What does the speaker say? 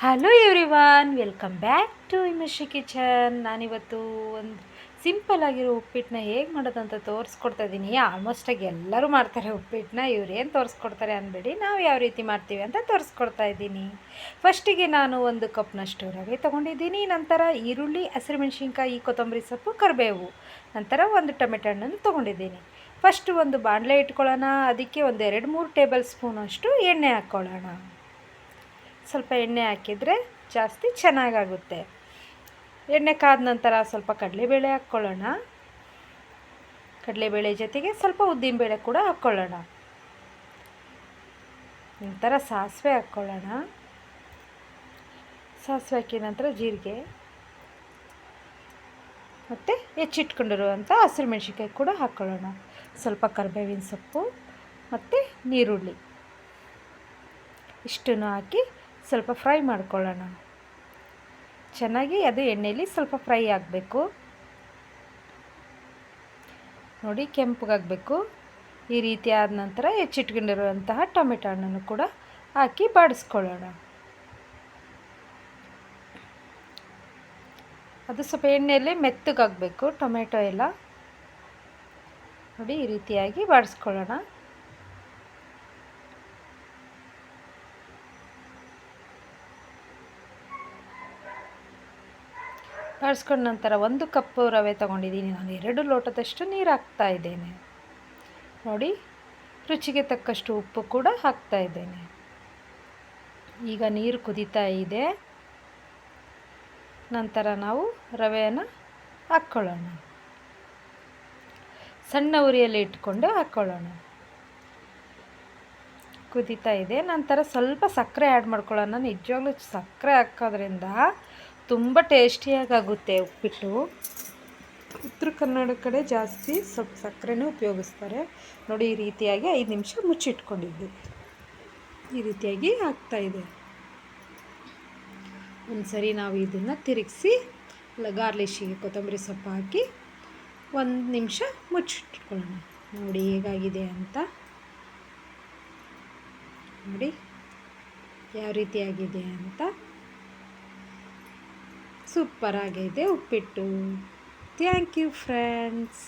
Hello everyone, welcome back to ಇಮಿಶಿ kitchen. ನಾನಿವತ್ತು ಒಂದು ಸಿಂಪಲ್ ಆಗಿರೋ ಉಪ್ಪಿಟ್ಟನ್ನ ಹೇಗೆ ಮಾಡೋದಂತ ತೋರಿಸ್ಕೊಡ್ತಾ ಇದ್ದೀನಿ. ಆಲ್ಮೋಸ್ಟಾಗಿ ಎಲ್ಲರೂ ಮಾಡ್ತಾರೆ ಉಪ್ಪಿಟ್ಟನ್ನ. ಇವ್ರೇನು ತೋರಿಸ್ಕೊಡ್ತಾರೆ ಅಂದ್ಬಿಡಿ, ನಾವು ಯಾವ ರೀತಿ ಮಾಡ್ತೀವಿ ಅಂತ ತೋರಿಸ್ಕೊಡ್ತಾ ಇದ್ದೀನಿ. ಫಸ್ಟಿಗೆ ನಾನು 1 ಕಪ್ನಷ್ಟು ರವೆ ತೊಗೊಂಡಿದ್ದೀನಿ. ನಂತರ ಈರುಳ್ಳಿ, ಹಸಿರುಮೆಣಸಿನ್ಕಾಯಿ, ಕೊತ್ತಂಬರಿ ಸೊಪ್ಪು, ಕರಿಬೇವು, ನಂತರ 1 ಟೊಮೆಟೊ ಹಣ್ಣನ್ನು ತೊಗೊಂಡಿದ್ದೀನಿ. ಫಸ್ಟು ಒಂದು ಬಾಣಲೆ ಇಟ್ಕೊಳ್ಳೋಣ. ಅದಕ್ಕೆ ಒಂದು 2-3 ಟೇಬಲ್ ಸ್ಪೂನಷ್ಟು ಎಣ್ಣೆ ಹಾಕ್ಕೊಳ್ಳೋಣ. ಸ್ವಲ್ಪ ಎಣ್ಣೆ ಹಾಕಿದರೆ ಜಾಸ್ತಿ ಚೆನ್ನಾಗಾಗುತ್ತೆ. ಎಣ್ಣೆ ಕಾದ ನಂತರ ಸ್ವಲ್ಪ ಕಡಲೆಬೇಳೆ ಹಾಕ್ಕೊಳ್ಳೋಣ. ಕಡಲೆಬೇಳೆ ಜೊತೆಗೆ ಸ್ವಲ್ಪ ಉದ್ದಿನಬೇಳೆ ಕೂಡ ಹಾಕ್ಕೊಳ್ಳೋಣ. ನಂತರ ಸಾಸಿವೆ ಹಾಕ್ಕೊಳ್ಳೋಣ. ಸಾಸಿವೆ ಹಾಕಿದ ನಂತರ ಜೀರಿಗೆ ಮತ್ತು ಹೆಚ್ಚಿಟ್ಕೊಂಡಿರುವಂಥ ಹಸಿರು ಮೆಣಸಿನ್ಕಾಯಿ ಕೂಡ ಹಾಕ್ಕೊಳ್ಳೋಣ. ಸ್ವಲ್ಪ ಕರಿಬೇವಿನ ಸೊಪ್ಪು ಮತ್ತು ನೀರುಳ್ಳಿ ಇಷ್ಟನ್ನು ಹಾಕಿ ಸ್ವಲ್ಪ ಫ್ರೈ ಮಾಡ್ಕೊಳ್ಳೋಣ. ಚೆನ್ನಾಗಿ ಅದು ಎಣ್ಣೆಯಲ್ಲಿ ಸ್ವಲ್ಪ ಫ್ರೈ ಆಗಬೇಕು. ನೋಡಿ, ಕೆಂಪಗಾಗಬೇಕು. ಈ ರೀತಿ ಆದ ನಂತರ ಹೆಚ್ಚಿಟ್ಕೊಂಡಿರುವಂತಹ ಟೊಮೆಟೊ ಹಣ್ಣನ್ನು ಕೂಡ ಹಾಕಿ ಬಾಡಿಸ್ಕೊಳ್ಳೋಣ. ಅದು ಸ್ವಲ್ಪ ಎಣ್ಣೆಯಲ್ಲಿ ಮೆತ್ತಗಾಗಬೇಕು ಟೊಮೆಟೊ ಎಲ್ಲ. ನೋಡಿ, ಈ ರೀತಿಯಾಗಿ ಬಾಡಿಸ್ಕೊಳ್ಳೋಣ. ಬಾಡಿಸ್ಕೊಂಡ ನಂತರ 1 ಕಪ್ಪು ರವೆ ತೊಗೊಂಡಿದ್ದೀನಿ. ನಾನು 2 ಲೋಟದಷ್ಟು ನೀರು ಹಾಕ್ತಾ ಇದ್ದೇನೆ. ನೋಡಿ, ರುಚಿಗೆ ತಕ್ಕಷ್ಟು ಉಪ್ಪು ಕೂಡ ಹಾಕ್ತಾ ಇದ್ದೇನೆ. ಈಗ ನೀರು ಕುದೀತಾ ಇದೆ. ನಂತರ ನಾವು ರವೆಯನ್ನು ಹಾಕ್ಕೊಳ್ಳೋಣ. ಸಣ್ಣ ಉರಿಯಲ್ಲಿ ಇಟ್ಕೊಂಡು ಹಾಕ್ಕೊಳ್ಳೋಣ. ಕುದೀತಾ ಇದೆ. ನಂತರ ಸ್ವಲ್ಪ ಸಕ್ಕರೆ ಆ್ಯಡ್ ಮಾಡ್ಕೊಳ್ಳೋಣ. ನಿಜವಾಗ್ಲೂ ಸಕ್ಕರೆ ಹಾಕೋದ್ರಿಂದ ತುಂಬ ಟೇಸ್ಟಿಯಾಗುತ್ತೆ ಉಪ್ಪಿಟ್ಟು. ಉತ್ತರ ಕನ್ನಡ ಕಡೆ ಜಾಸ್ತಿ ಸ್ವಲ್ಪ ಸಕ್ಕರೆನೇ ಉಪಯೋಗಿಸ್ತಾರೆ. ನೋಡಿ, ಈ ರೀತಿಯಾಗಿ 5 ನಿಮಿಷ ಮುಚ್ಚಿಟ್ಕೊಂಡಿದ್ವಿ. ಈ ರೀತಿಯಾಗಿ ಆಗ್ತಾಯಿದೆ. ಒಂದು ಸರಿ ನಾವು ಇದನ್ನು ತಿರುಗಿಸಿ ಗಾರ್ಲಿಶಿಗೆ ಕೊತ್ತಂಬರಿ ಸೊಪ್ಪು ಹಾಕಿ 1 ನಿಮಿಷ ಮುಚ್ಚಿಟ್ಕೊಳ್ಳೋಣ. ನೋಡಿ ಹೇಗಾಗಿದೆ ಅಂತ. ನೋಡಿ ಯಾವ ರೀತಿಯಾಗಿದೆ ಅಂತ. ಸೂಪರ್ ಆಗಿದೆ ಉಪ್ಪಿಟ್ಟು. Thank you friends.